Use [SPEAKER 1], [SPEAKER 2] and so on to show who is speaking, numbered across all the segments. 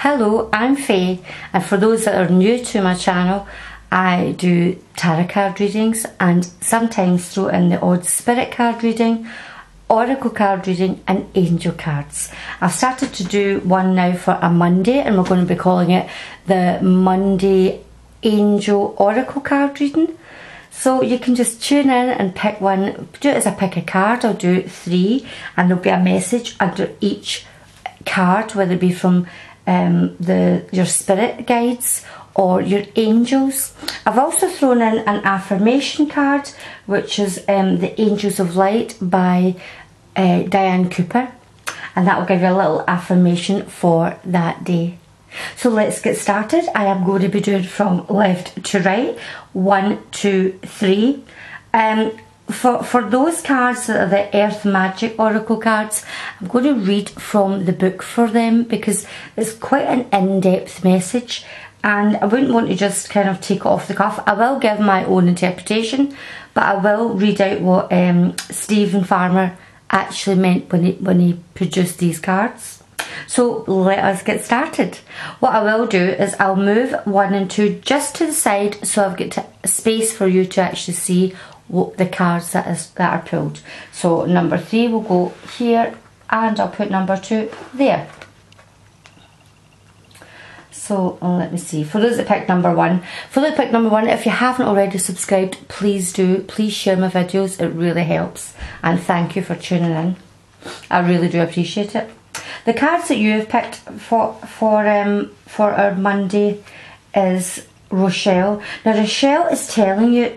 [SPEAKER 1] Hello, I'm Faye, and for those that are new to my channel, I do tarot card readings and sometimes throw in the odd spirit card reading, oracle card reading and angel cards. I've started to do one now for a Monday, and we're going to be calling it the Monday Angel Oracle card reading. So you can just tune in and pick one, do it as a pick a card. I'll do 3 and there'll be a message under each card, whether it be from your spirit guides or your angels. I've also thrown in an affirmation card, which is the Angels of Light by Diane Cooper, and that will give you a little affirmation for that day. So let's get started. I am going to be doing from left to right, 1, 2, 3. For those cards that are the Earth Magic Oracle cards, I'm going to read from the book for them because it's quite an in-depth message and I wouldn't want to just kind of take it off the cuff. I will give my own interpretation, but I will read out what Stephen Farmer actually meant when he produced these cards. So let us get started. What I will do is I'll move 1 and 2 just to the side so I've got space for you to actually see what the cards that are pulled. So number 3 will go here and I'll put number 2 there. So let me see, for those that picked number 1, if you haven't already subscribed, please do, please share my videos, it really helps, and thank you for tuning in. I really do appreciate it. The cards that you have picked for our Monday is Rochelle. Now Rochelle is telling you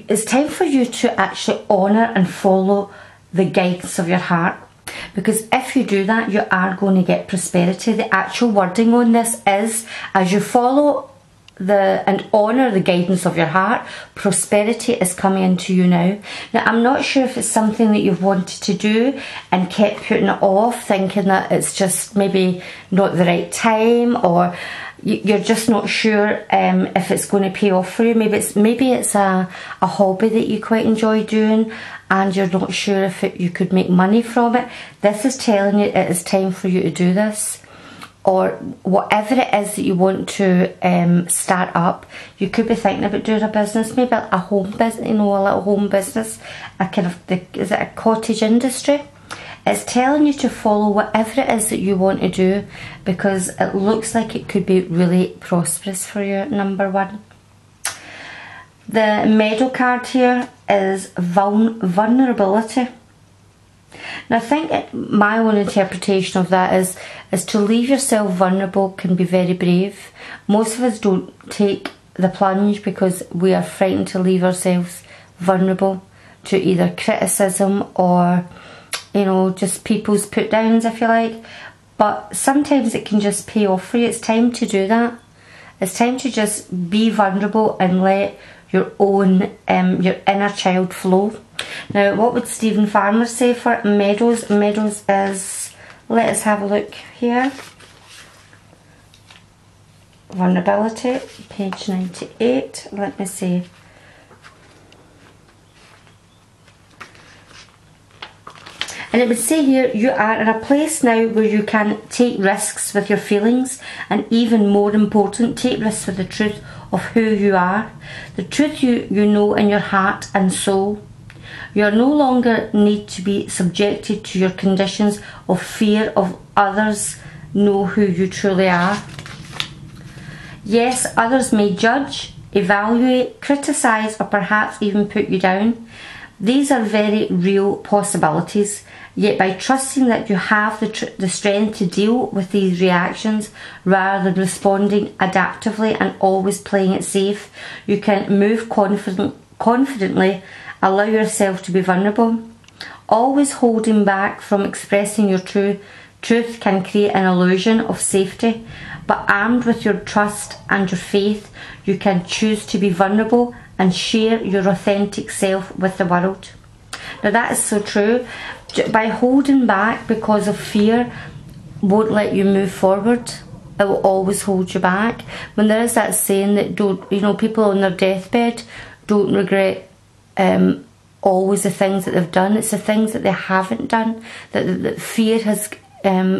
[SPEAKER 1] it's time for you to actually honour and follow the guidance of your heart, because if you do that you are going to get prosperity. The actual wording on this is, as you follow and honour the guidance of your heart, prosperity is coming into you now. Now I'm not sure if it's something that you've wanted to do and kept putting it off, thinking that it's just maybe not the right time, or you're just not sure if it's going to pay off for you. Maybe it's a hobby that you quite enjoy doing and you're not sure if you could make money from it. This is telling you it is time for you to do this. Or whatever it is that you want to start up. You could be thinking about doing a business, maybe a home business, a little home business, a kind of, is it a cottage industry? It's telling you to follow whatever it is that you want to do, because it looks like it could be really prosperous for you, number 1. The medal card here is vulnerability. Now I think my own interpretation of that is to leave yourself vulnerable can be very brave. Most of us don't take the plunge because we are frightened to leave ourselves vulnerable to either criticism or, you know, just people's put downs, if you like. But sometimes it can just pay off for you. It's time to do that. It's time to just be vulnerable and let your own your inner child flow. Now what would Stephen Farmer say for medals? Medals is, let us have a look here, vulnerability, page 98. Let me see. And it would say here, you are in a place now where you can take risks with your feelings, and even more important, take risks with the truth of who you are, the truth you know in your heart and soul. You are no longer need to be subjected to your conditions of fear of others know who you truly are. Yes, others may judge, evaluate, criticise or perhaps even put you down. These are very real possibilities, yet by trusting that you have the strength to deal with these reactions rather than responding adaptively and always playing it safe, you can move confidently, allow yourself to be vulnerable. Always holding back from expressing your truth can create an illusion of safety, but armed with your trust and your faith, you can choose to be vulnerable and share your authentic self with the world. Now that is so true. By holding back because of fear won't let you move forward. It will always hold you back. When there is that saying that people on their deathbed don't regret always the things that they've done. It's the things that they haven't done that fear has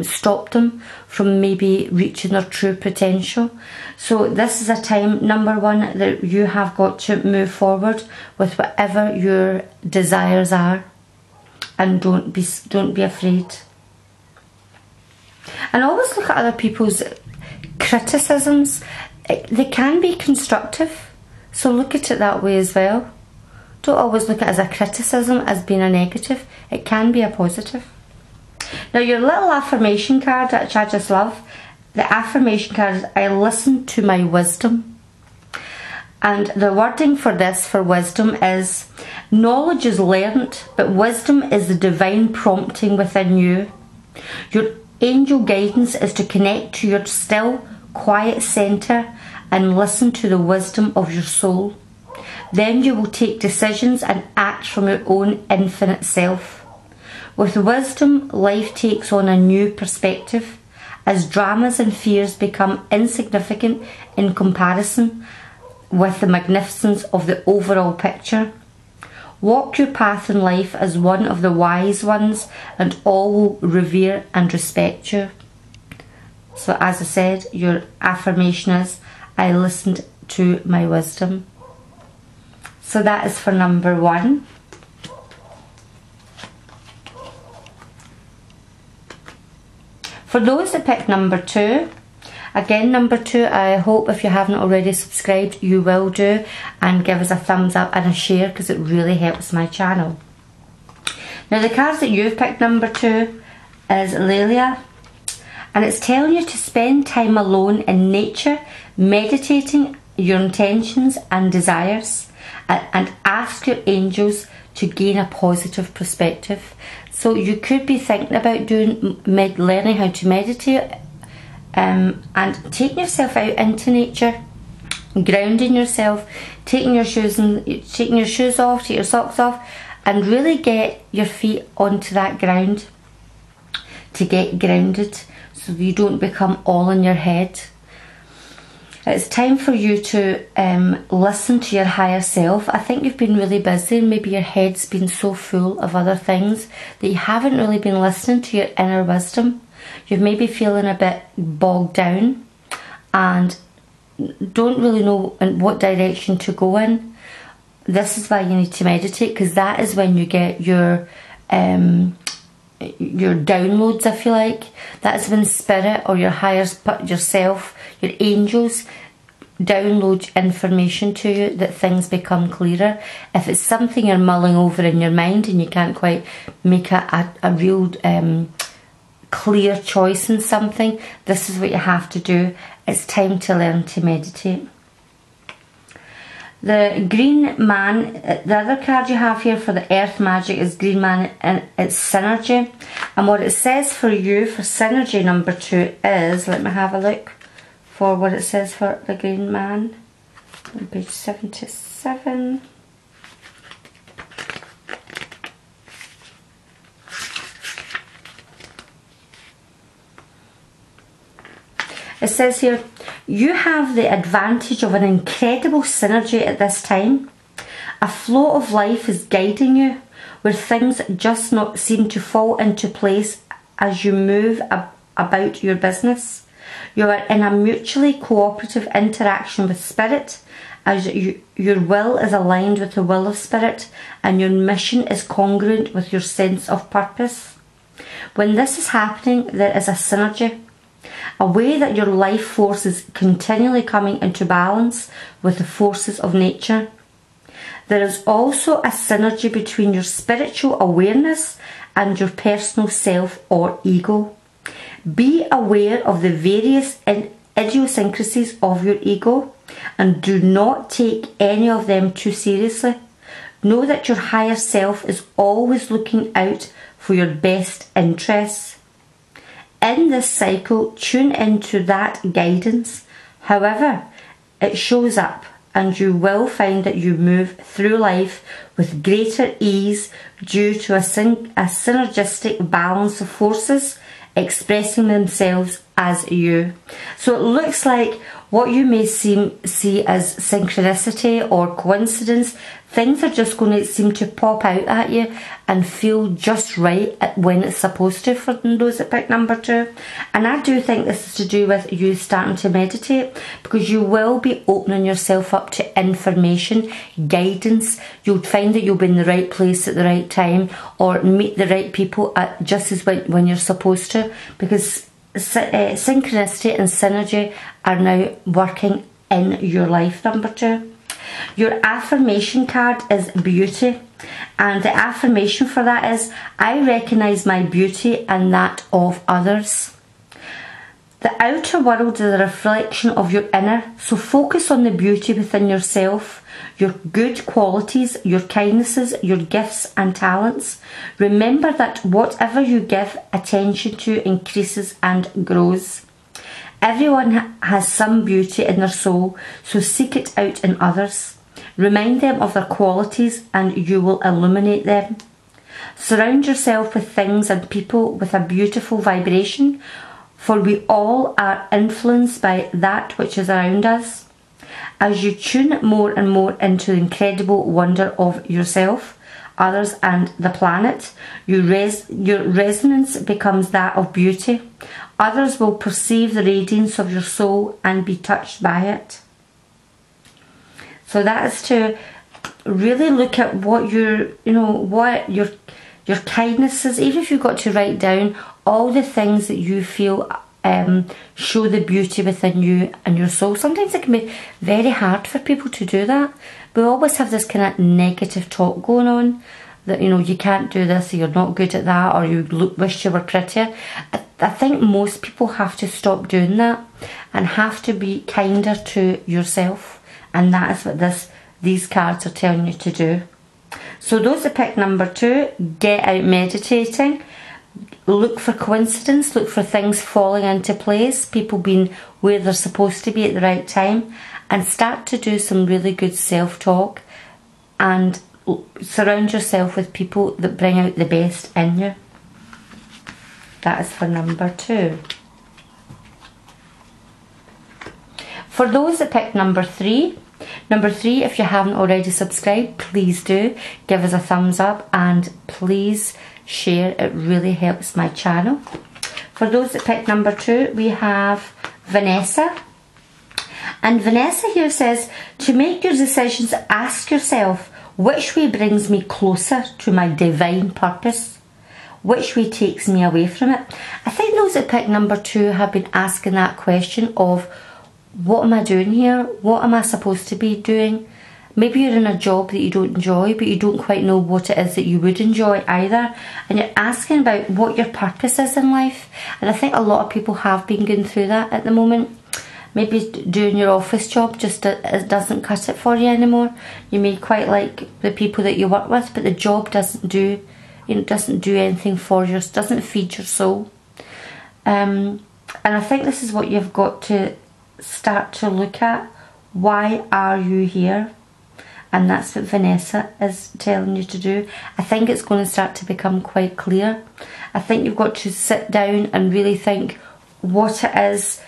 [SPEAKER 1] stop them from maybe reaching their true potential. So this is a time, number one, that you have got to move forward with whatever your desires are, and don't be afraid. And always look at other people's criticisms. They can be constructive, so look at it that way as well. Don't always look at it as a criticism, as being a negative. It can be a positive. Now your little affirmation card, which I just love, the affirmation card is, I listen to my wisdom. And the wording for this, for wisdom, is, knowledge is learnt, but wisdom is the divine prompting within you. Your angel guidance is to connect to your still, quiet centre and listen to the wisdom of your soul. Then you will take decisions and act from your own infinite self. With wisdom, life takes on a new perspective, as dramas and fears become insignificant in comparison with the magnificence of the overall picture. Walk your path in life as one of the wise ones, and all will revere and respect you. So as I said, your affirmation is, I listened to my wisdom. So that is for number one. For those that picked number two, again, number two, I hope if you haven't already subscribed, you will do, and give us a thumbs up and a share, because it really helps my channel. Now the cards that you've picked, number two, is Lelia, and it's telling you to spend time alone in nature, meditating your intentions and desires, and ask your angels to gain a positive perspective. So you could be thinking about learning how to meditate, and taking yourself out into nature, grounding yourself, taking your shoes off, take your socks off, and really get your feet onto that ground to get grounded, so you don't become all in your head. It's time for you to listen to your higher self. I think you've been really busy, and maybe your head's been so full of other things that you haven't really been listening to your inner wisdom. You're maybe feeling a bit bogged down and don't really know in what direction to go in. This is why you need to meditate, because that is when you get your downloads, if you like. That's when spirit or your higher yourself, your angels, download information to you, that things become clearer. If it's something you're mulling over in your mind and you can't quite make a real clear choice in something, this is what you have to do. It's time to learn to meditate. The green man, the other card you have here for the earth magic is green man, and it's synergy. And what it says for you for synergy number two is, let me have a look for what it says for the green man on page 77. It says here, you have the advantage of an incredible synergy at this time. A flow of life is guiding you, where things just not seem to fall into place as you move about your business. You are in a mutually cooperative interaction with spirit, as your will is aligned with the will of spirit, and your mission is congruent with your sense of purpose. When this is happening, there is a synergy, a way that your life force is continually coming into balance with the forces of nature. There is also a synergy between your spiritual awareness and your personal self or ego. Be aware of the various idiosyncrasies of your ego, and do not take any of them too seriously. Know that your higher self is always looking out for your best interests. In this cycle, tune into that guidance. However, it shows up, and you will find that you move through life with greater ease due to a synergistic balance of forces expressing themselves as you. So it looks like what you may see as synchronicity or coincidence, things are just going to seem to pop out at you and feel just right when it's supposed to for those that pick number 2. And I do think this is to do with you starting to meditate, because you will be opening yourself up to information, guidance. You'll find that you'll be in the right place at the right time, or meet the right people at just as when you're supposed to, because synchronicity and synergy are now working in your life, number 2. Your affirmation card is beauty, and the affirmation for that is, I recognise my beauty and that of others. The outer world is a reflection of your inner, so focus on the beauty within yourself, your good qualities, your kindnesses, your gifts and talents. Remember that whatever you give attention to increases and grows. Everyone has some beauty in their soul, so seek it out in others. Remind them of their qualities and you will illuminate them. Surround yourself with things and people with a beautiful vibration, for we all are influenced by that which is around us. As you tune more and more into the incredible wonder of yourself, others and the planet, your resonance becomes that of beauty. Others will perceive the radiance of your soul and be touched by it. So that is to really look at what your kindness is. Even if you've got to write down all the things that you feel show the beauty within you and your soul. Sometimes it can be very hard for people to do that. We always have this kind of negative talk going on, that you can't do this, or you're not good at that, or you wish you were prettier. I think most people have to stop doing that and have to be kinder to yourself, and that is what these cards are telling you to do. So those that pick number 2, get out meditating. Look for coincidence, look for things falling into place, people being where they're supposed to be at the right time, and start to do some really good self-talk and surround yourself with people that bring out the best in you. That is for number 2. For those that picked number 3, if you haven't already subscribed, please do give us a thumbs up and please share. It really helps my channel. For those that picked number 2, we have Vanessa. And Vanessa here says, to make your decisions, ask yourself, which way brings me closer to my divine purpose? Which way takes me away from it? I think those that picked number 2 have been asking that question of, what am I doing here? What am I supposed to be doing? Maybe you're in a job that you don't enjoy, but you don't quite know what it is that you would enjoy either. And you're asking about what your purpose is in life. And I think a lot of people have been going through that at the moment. Maybe doing your office job just it doesn't cut it for you anymore. You may quite like the people that you work with, but the job doesn't do anything for you, doesn't feed your soul. And I think this is what you've got to start to look at. Why are you here? And that's what Vanessa is telling you to do. I think it's going to start to become quite clear. I think you've got to sit down and really think what it is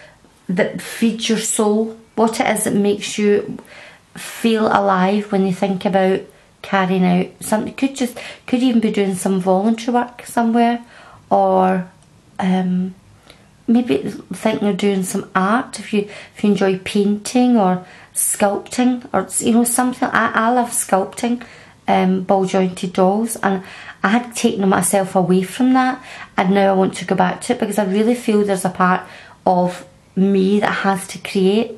[SPEAKER 1] that feeds your soul, what it is that makes you feel alive when you think about carrying out something. Could even be doing some volunteer work somewhere, or maybe thinking of doing some art if you enjoy painting or sculpting, or something. I love sculpting ball jointed dolls, and I had taken myself away from that, and now I want to go back to it because I really feel there's a part of me that has to create.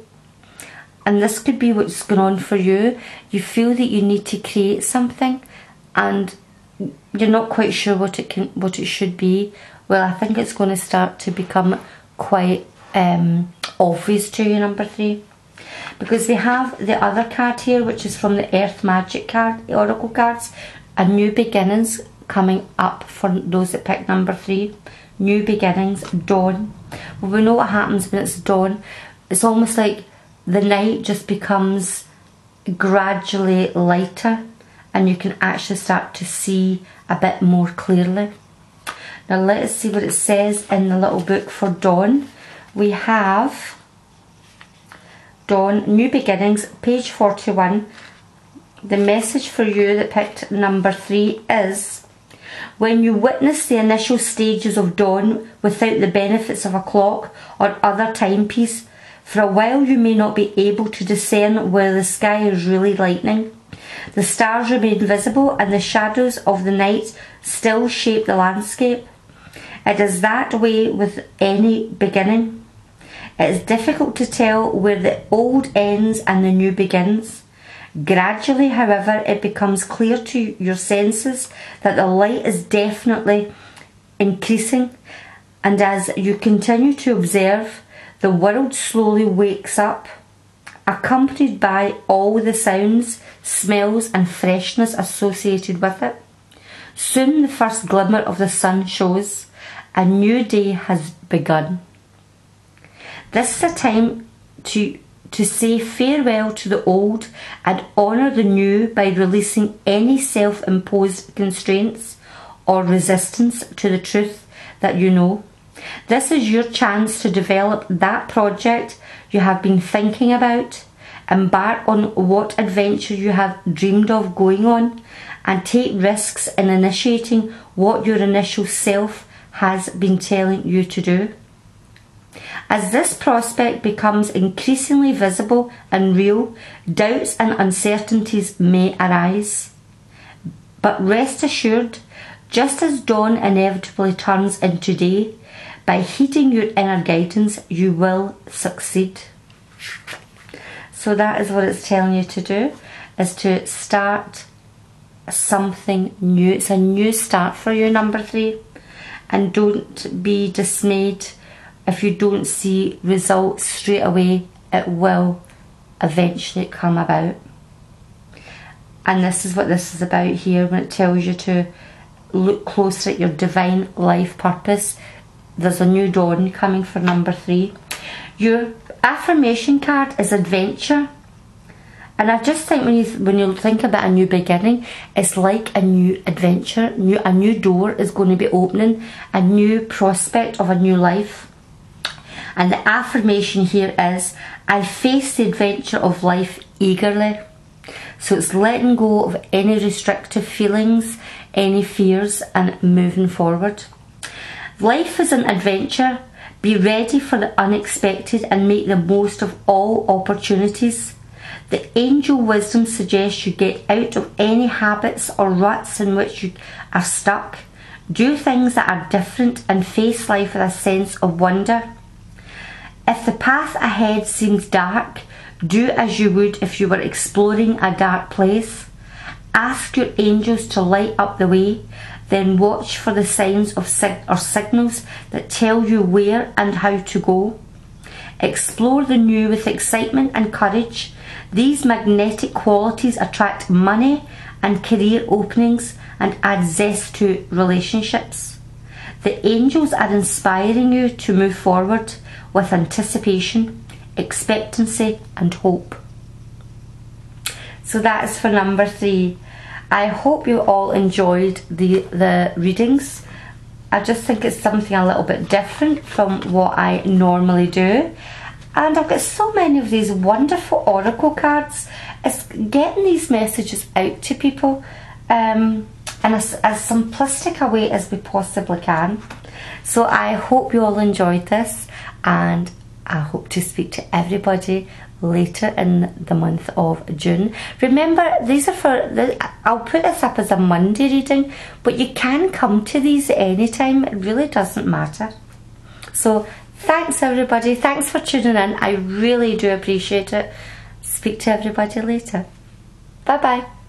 [SPEAKER 1] And this could be what's going on for you. You feel that you need to create something and you're not quite sure what it should be. Well, I think it's going to start to become quite obvious to you, number 3. Because we have the other card here, which is from the Earth Magic card, the Oracle cards. A new beginnings coming up for those that pick number 3. New beginnings, dawn. Well, we know what happens when it's dawn. It's almost like the night just becomes gradually lighter and you can actually start to see a bit more clearly. Now let's see what it says in the little book for dawn. we have Dawn, New Beginnings, page 41. The message for you that picked number 3 is: when you witness the initial stages of dawn without the benefits of a clock or other timepiece, for a while you may not be able to discern whether the sky is really lightening. The stars remain visible and the shadows of the night still shape the landscape. It is that way with any beginning. It is difficult to tell where the old ends and the new begins. Gradually, however, it becomes clear to your senses that the light is definitely increasing, and as you continue to observe, the world slowly wakes up, accompanied by all the sounds, smells and freshness associated with it. Soon the first glimmer of the sun shows. A new day has begun. This is a time to say farewell to the old and honour the new by releasing any self-imposed constraints or resistance to the truth that you know. This is your chance to develop that project you have been thinking about, embark on what adventure you have dreamed of going on, and take risks in initiating what your initial self has been telling you to do. As this prospect becomes increasingly visible and real, doubts and uncertainties may arise. But rest assured, just as dawn inevitably turns into day, by heeding your inner guidance, you will succeed. So that is what it's telling you to do, is to start something new. It's a new start for you, number 3. And don't be dismayed if you don't see results straight away. It will eventually come about. And this is what this is about here when it tells you to look closer at your divine life purpose. There's a new dawn coming for number 3. Your affirmation card is adventure. And I just think when you think about a new beginning, it's like a new adventure. A new door is going to be opening, a new prospect of a new life. And the affirmation here is, I face the adventure of life eagerly. So it's letting go of any restrictive feelings, any fears, and moving forward. Life is an adventure. Be ready for the unexpected and make the most of all opportunities. The angel wisdom suggests you get out of any habits or ruts in which you are stuck. Do things that are different and face life with a sense of wonder. If the path ahead seems dark, do as you would if you were exploring a dark place. Ask your angels to light up the way. Then watch for the signs of signals that tell you where and how to go. Explore the new with excitement and courage. These magnetic qualities attract money and career openings and add zest to relationships. The angels are inspiring you to move forward with anticipation, expectancy and hope. So that is for number 3. I hope you all enjoyed the readings. I just think it's something a little bit different from what I normally do. And I've got so many of these wonderful oracle cards. It's getting these messages out to people in as simplistic a way as we possibly can. So I hope you all enjoyed this, and I hope to speak to everybody later in the month of June. Remember, these are I'll put this up as a Monday reading, but you can come to these at any time. It really doesn't matter. So thanks everybody, thanks for tuning in. I really do appreciate it. Speak to everybody later. Bye bye.